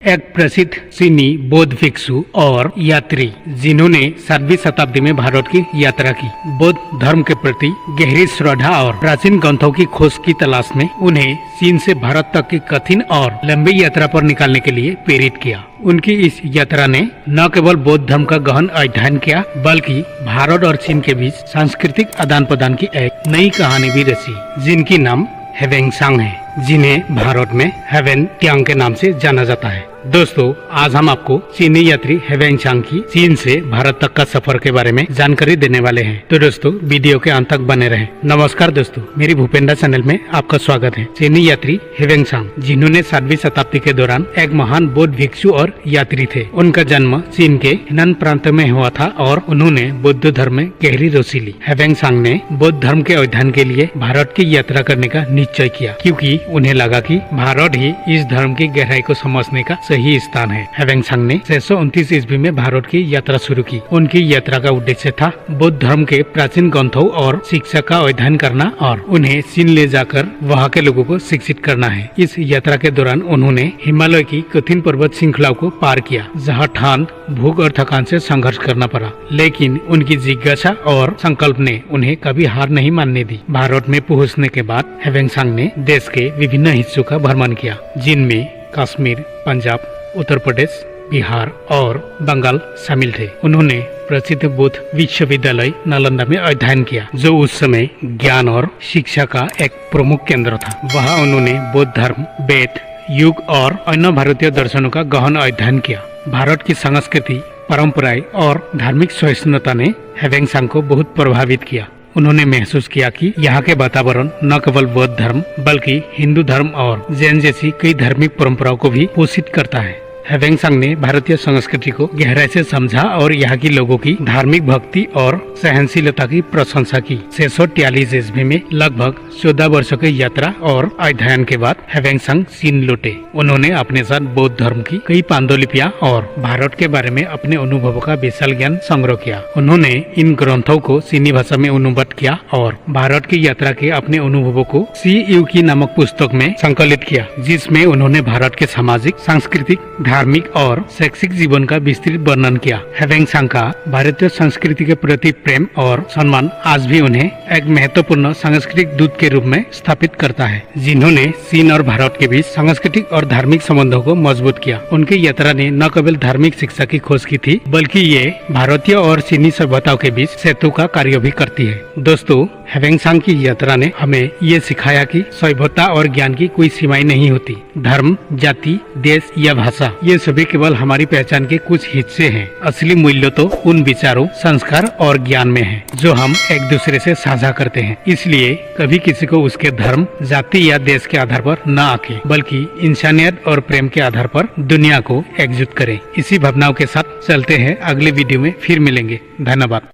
एक प्रसिद्ध चीनी बौद्ध भिक्षु और यात्री जिन्होंने 7वीं शताब्दी में भारत की यात्रा की। बौद्ध धर्म के प्रति गहरी श्रद्धा और प्राचीन ग्रंथों की खोज की तलाश में उन्हें चीन से भारत तक की कठिन और लंबी यात्रा पर निकालने के लिए प्रेरित किया। उनकी इस यात्रा ने न केवल बौद्ध धर्म का गहन अध्ययन किया बल्कि भारत और चीन के बीच सांस्कृतिक आदान प्रदान की एक नई कहानी भी रची, जिनकी नाम हेवेंगसांग है, जिन्हें भारत में हेवेन ट्यांग के नाम से जाना जाता है। दोस्तों, आज हम आपको चीनी यात्री हेवेंगसांग की चीन से भारत तक का सफर के बारे में जानकारी देने वाले हैं। तो दोस्तों, वीडियो के अंत तक बने रहें। नमस्कार दोस्तों, मेरी भूपेंद्र चैनल में आपका स्वागत है। चीनी यात्री हेवेंगसांग, जिन्होंने 7वीं शताब्दी के दौरान एक महान बौद्ध भिक्षु और यात्री थे। उनका जन्म चीन के हिनान प्रांत में हुआ था और उन्होंने बौद्ध धर्म में गहरी रुचि ली। हेवेंगसांग ने बौद्ध धर्म के अध्ययन के लिए भारत की यात्रा करने का निश्चय किया, क्योंकि उन्हें लगा कि भारत ही इस धर्म की गहराई को समझने का सही स्थान है। हेवेंगसांग ने 629 ईस्वी में भारत की यात्रा शुरू की। उनकी यात्रा का उद्देश्य था बौद्ध धर्म के प्राचीन ग्रंथों और शिक्षा का अध्ययन करना और उन्हें चीन ले जाकर वहाँ के लोगों को शिक्षित करना है। इस यात्रा के दौरान उन्होंने हिमालय की कठिन पर्वत श्रृंखलाओं को पार किया, जहाँ ठंड, भूख और थकान से संघर्ष करना पड़ा, लेकिन उनकी जिज्ञासा और संकल्प ने उन्हें कभी हार नहीं मानने दी। भारत में पहुँचने के बाद हेवेंगसांग ने देश के विभिन्न हिस्सों का भ्रमण किया, जिनमें कश्मीर, पंजाब, उत्तर प्रदेश, बिहार और बंगाल शामिल थे। उन्होंने प्रसिद्ध बौद्ध विश्वविद्यालय नालंदा में अध्ययन किया, जो उस समय ज्ञान और शिक्षा का एक प्रमुख केंद्र था। वहाँ उन्होंने बौद्ध धर्म, वेद, युग और अन्य भारतीय दर्शनों का गहन अध्ययन किया। भारत की संस्कृति, परंपराएं और धार्मिक सहिष्णुता ने हेवेंगसांग को बहुत प्रभावित किया। उन्होंने महसूस किया कि यहाँ के वातावरण न केवल बौद्ध धर्म बल्कि हिंदू धर्म और जैन जैसी कई धार्मिक परंपराओं को भी पोषित करता है। हेवेंगसांग ने भारतीय संस्कृति को गहराई से समझा और यहाँ की लोगों की धार्मिक भक्ति और सहनशीलता की प्रशंसा की। 643 ईस्वी में लगभग 14 वर्षों की यात्रा और अध्ययन के बाद हेवेंगसांग चीन लौटे। उन्होंने अपने साथ बौद्ध धर्म की कई पांडुलिपियां और भारत के बारे में अपने अनुभवों का विशाल ज्ञान संग्रह किया। उन्होंने इन ग्रंथों को चीनी भाषा में अनुवाद किया और भारत की यात्रा के अपने अनुभवों को सी यू की नामक पुस्तक में संकलित किया, जिसमें उन्होंने भारत के सामाजिक, सांस्कृतिक, धार्मिक और शैक्षिक जीवन का विस्तृत वर्णन किया। हेवेंगसांग का भारतीय संस्कृति के प्रति प्रेम और सम्मान आज भी उन्हें एक महत्वपूर्ण सांस्कृतिक दूत के रूप में स्थापित करता है, जिन्होंने चीन और भारत के बीच सांस्कृतिक और धार्मिक संबंधों को मजबूत किया। उनकी यात्रा ने न केवल धार्मिक शिक्षा की खोज की थी, बल्कि ये भारतीय और चीनी सभ्यताओं के बीच सेतु का कार्य भी करती है। दोस्तों, हेवेंगसांग की यात्रा ने हमें ये सिखाया कि सभ्यता और ज्ञान की कोई सीमाएं नहीं होती। धर्म, जाति, देश या भाषा, ये सभी केवल हमारी पहचान के कुछ हिस्से हैं। असली मूल्य तो उन विचारों, संस्कार और ज्ञान में है जो हम एक दूसरे से साझा करते हैं। इसलिए कभी किसी को उसके धर्म, जाति या देश के आधार पर न आंकें, बल्कि इंसानियत और प्रेम के आधार पर दुनिया को एकजुट करें। इसी भावनाओं के साथ चलते हैं, अगले वीडियो में फिर मिलेंगे। धन्यवाद।